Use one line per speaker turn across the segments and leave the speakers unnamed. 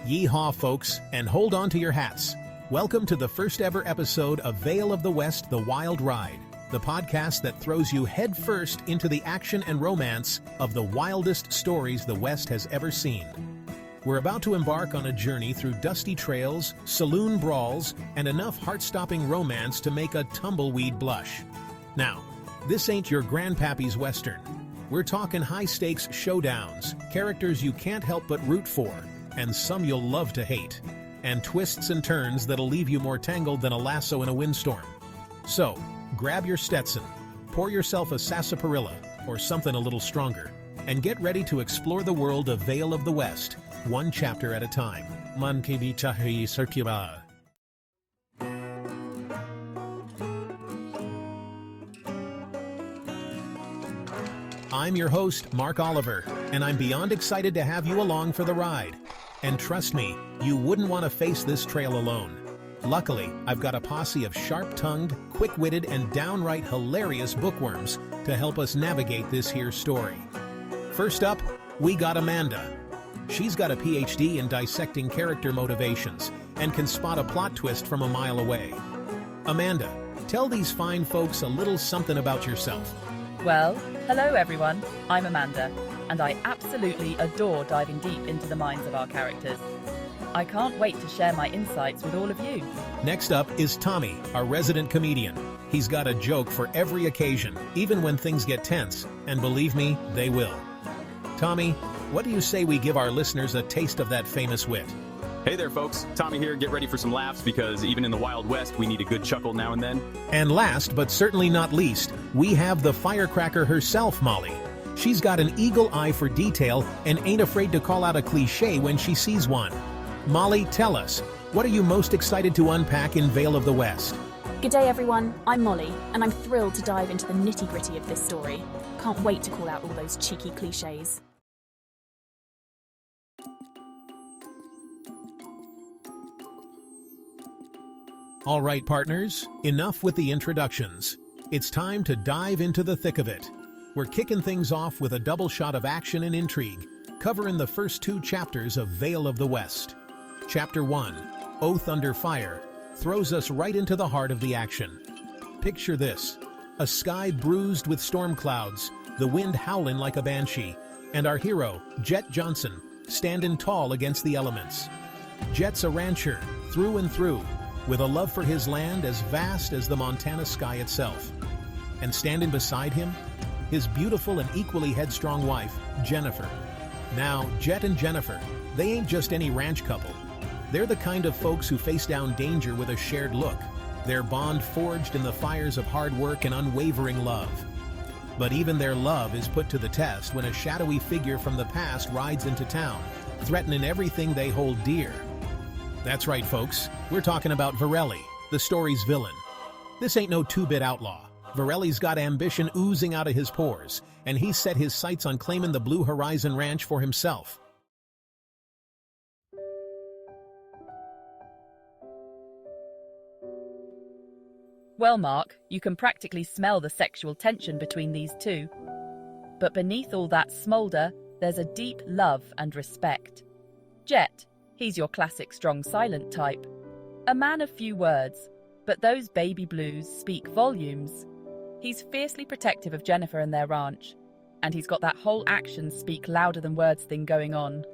Yeehaw, folks, and hold on to your hats. Welcome to the first ever episode of Veil of the West, The Wild Ride, the podcast that throws you headfirst into the action and romance of the wildest stories the West has ever seen. We're about to embark on a journey through dusty trails, saloon brawls, and enough heart-stopping romance to make a tumbleweed blush. Now, this ain't your grandpappy's Western. We're talking high-stakes showdowns, characters you can't help but root for, and some you'll love to hate, and twists and turns that'll leave you more tangled than a lasso in a windstorm. So, grab your Stetson, pour yourself a sarsaparilla, or something a little stronger, and get ready to explore the world of Veil of the West, one chapter at a time. I'm your host, Mark Oliver, and I'm beyond excited to have you along for the ride. And trust me, you wouldn't want to face this trail alone. Luckily, I've got a posse of sharp-tongued, quick-witted, and downright hilarious bookworms to help us navigate this here story. First up, we got Amanda. She's got a PhD in dissecting character motivations and can spot a plot twist from a mile away. Amanda, tell these fine folks a little something about yourself.
Well, hello everyone, I'm Amanda, and I absolutely adore diving deep into the minds of our characters. I can't wait to share my insights with all of you.
Next up is Tommy, our resident comedian. He's got a joke for every occasion, even when things get tense, and believe me, they will. Tommy, what do you say we give our listeners a taste of that famous wit?
Hey there, folks. Tommy here. Get ready for some laughs because even in the Wild West, we need a good chuckle now and then.
And last, but certainly not least, we have the firecracker herself, Molly. She's got an eagle eye for detail and ain't afraid to call out a cliche when she sees one. Molly, tell us, what are you most excited to unpack in Veil of the West?
G'day everyone, I'm Molly, and I'm thrilled to dive into the nitty-gritty of this story. Can't wait to call out all those cheeky cliches.
All right, partners, enough with the introductions. It's time to dive into the thick of it. We're kicking things off with a double shot of action and intrigue, covering the first two chapters of Veil of the West. Chapter 1, Oath Under Fire, throws us right into the heart of the action. Picture this, a sky bruised with storm clouds, the wind howling like a banshee, and our hero, Jett Johnson, standing tall against the elements. Jett's a rancher, through and through, with a love for his land as vast as the Montana sky itself. And standing beside him, his beautiful and equally headstrong wife, Jennifer. Now, Jett and Jennifer, they ain't just any ranch couple. They're the kind of folks who face down danger with a shared look, their bond forged in the fires of hard work and unwavering love. But even their love is put to the test when a shadowy figure from the past rides into town, threatening everything they hold dear. That's right, folks. We're talking about Virelli, the story's villain. This ain't no two-bit outlaw. Virelli's got ambition oozing out of his pores, and he's set his sights on claiming the Blue Horizon Ranch for himself.
Well, Mark, you can practically smell the sexual tension between these two. But beneath all that smolder, there's a deep love and respect. Jett, he's your classic strong silent type. A man of few words, but those baby blues speak volumes. He's fiercely protective of Jennifer and their ranch, and he's got that whole actions speak louder than words thing going on.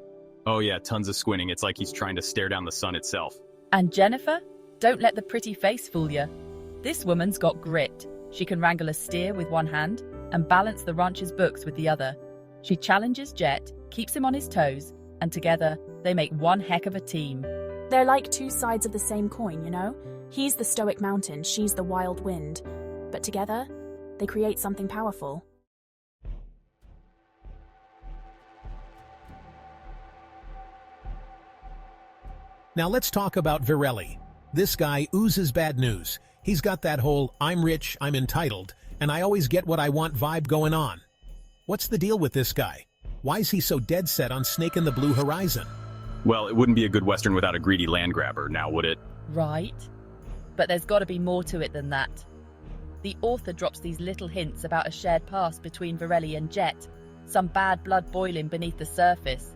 Oh yeah, tons of squinting. It's like he's trying to stare down the sun itself.
And Jennifer? Don't let the pretty face fool you. This woman's got grit. She can wrangle a steer with one hand and balance the ranch's books with the other. She challenges Jett, keeps him on his toes, and together, they make one heck of a team.
They're like two sides of the same coin, you know? He's the stoic mountain, she's the wild wind. But together, they create something powerful.
Now let's talk about Virelli. This guy oozes bad news. He's got that whole, I'm rich, I'm entitled, and I always get what I want vibe going on. What's the deal with this guy? Why is he so dead set on snaking the Blue Horizon?
Well, it wouldn't be a good Western without a greedy land grabber, now would it?
Right. But there's got to be more to it than that. The author drops these little hints about a shared past between Virelli and Jett, some bad blood boiling beneath the surface.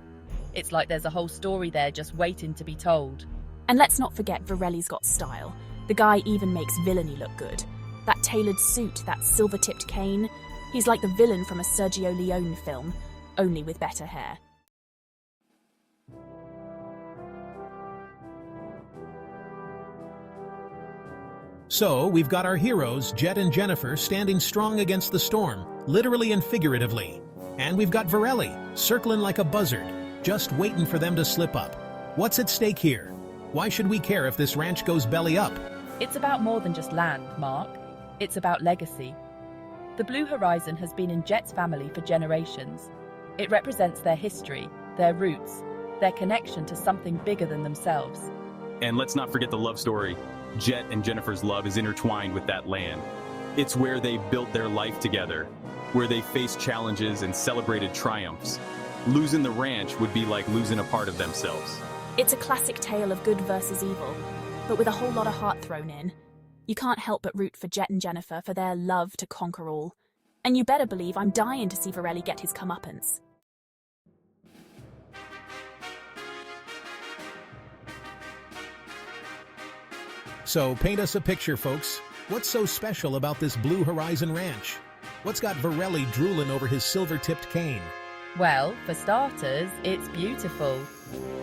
It's like there's a whole story there just waiting to be told.
And let's not forget Virelli's got style. The guy even makes villainy look good. That tailored suit, that silver-tipped cane. He's like the villain from a Sergio Leone film, only with better hair.
So, we've got our heroes, Jett and Jennifer, standing strong against the storm, literally and figuratively. And we've got Virelli, circling like a buzzard, just waiting for them to slip up. What's at stake here? Why should we care if this ranch goes belly up?
It's about more than just land, Mark. It's about legacy. The Blue Horizon has been in Jett's family for generations. It represents their history, their roots, their connection to something bigger than themselves.
And let's not forget the love story. Jett and Jennifer's love is intertwined with that land. It's where they built their life together, where they faced challenges and celebrated triumphs. Losing the ranch would be like losing a part of themselves.
It's a classic tale of good versus evil, but with a whole lot of heart thrown in. You can't help but root for Jett and Jennifer for their love to conquer all. And you better believe I'm dying to see Virelli get his comeuppance.
So, paint us a picture, folks. What's so special about this Blue Horizon ranch? What's got Virelli drooling over his silver-tipped cane?
Well, for starters, it's beautiful.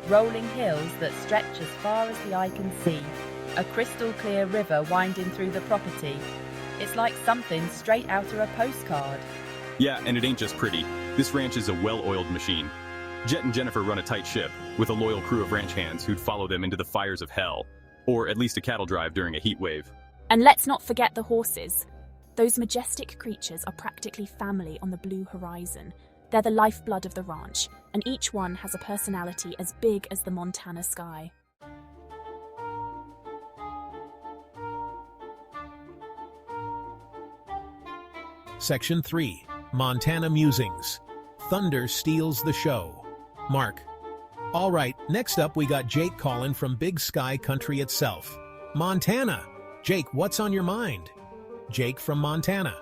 Rolling hills that stretch as far as the eye can see. A crystal-clear river winding through the property. It's like something straight out of a postcard.
Yeah, and it ain't just pretty. This ranch is a well-oiled machine. Jett and Jennifer run a tight ship, with a loyal crew of ranch hands who'd follow them into the fires of hell, or at least a cattle drive during a heat wave.
And let's not forget the horses. Those majestic creatures are practically family on the Blue Horizon. They're the lifeblood of the ranch, and each one has a personality as big as the Montana sky.
Section 3. Montana Musings. Thunder steals the show. Mark. All right, next up we got Jake calling from Big Sky Country itself. Montana! Jake, what's on your mind? Jake from Montana.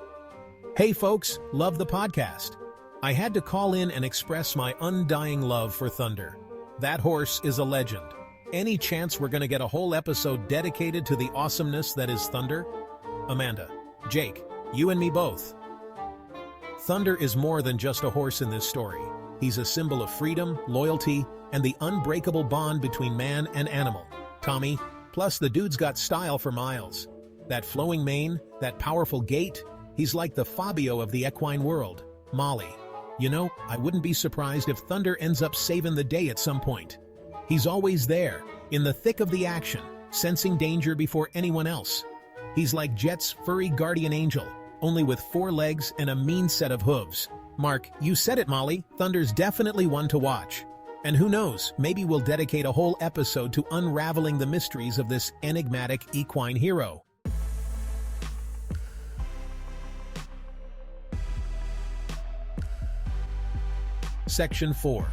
Hey folks, love the podcast. I had to call in and express my undying love for Thunder. That horse is a legend. Any chance we're gonna get a whole episode dedicated to the awesomeness that is Thunder? Amanda, Jake, you and me both. Thunder is more than just a horse in this story. He's a symbol of freedom, loyalty, and the unbreakable bond between man and animal. Tommy, plus the dude's got style for miles. That flowing mane, that powerful gait, he's like the Fabio of the equine world. Molly. You know, I wouldn't be surprised if Thunder ends up saving the day at some point. He's always there, in the thick of the action, sensing danger before anyone else. He's like Jett's furry guardian angel, only with 4 legs and a mean set of hooves. Mark, you said it, Molly. Thunder's definitely one to watch. And who knows, maybe we'll dedicate a whole episode to unraveling the mysteries of this enigmatic equine hero. Section 4.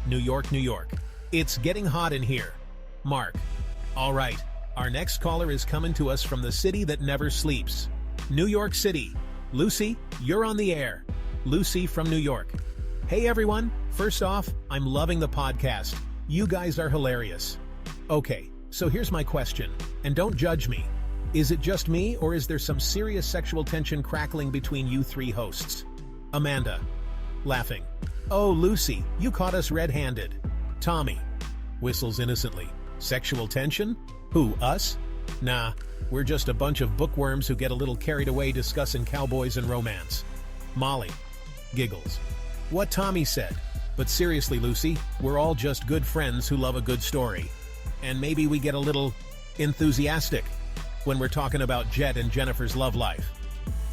New York, New York. It's getting hot in here. Mark. All right, our next caller is coming to us from the city that never sleeps. New York City. Lucy, you're on the air. Lucy from New York. Hey everyone, first off, I'm loving the podcast. You guys are hilarious. Okay, so here's my question, and don't judge me. Is it just me, or is there some serious sexual tension crackling between you 3 hosts? Amanda. Laughing. Oh, Lucy, you caught us red-handed. Tommy. Whistles innocently. Sexual tension? Who, us? Nah, we're just a bunch of bookworms who get a little carried away discussing cowboys and romance. Molly. Giggles. What Tommy said. But seriously, Lucy, we're all just good friends who love a good story. And maybe we get a little enthusiastic when we're talking about Jett and Jennifer's love life.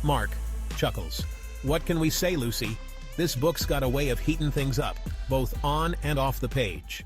Mark. Chuckles. What can we say, Lucy? This book's got a way of heating things up, both on and off the page.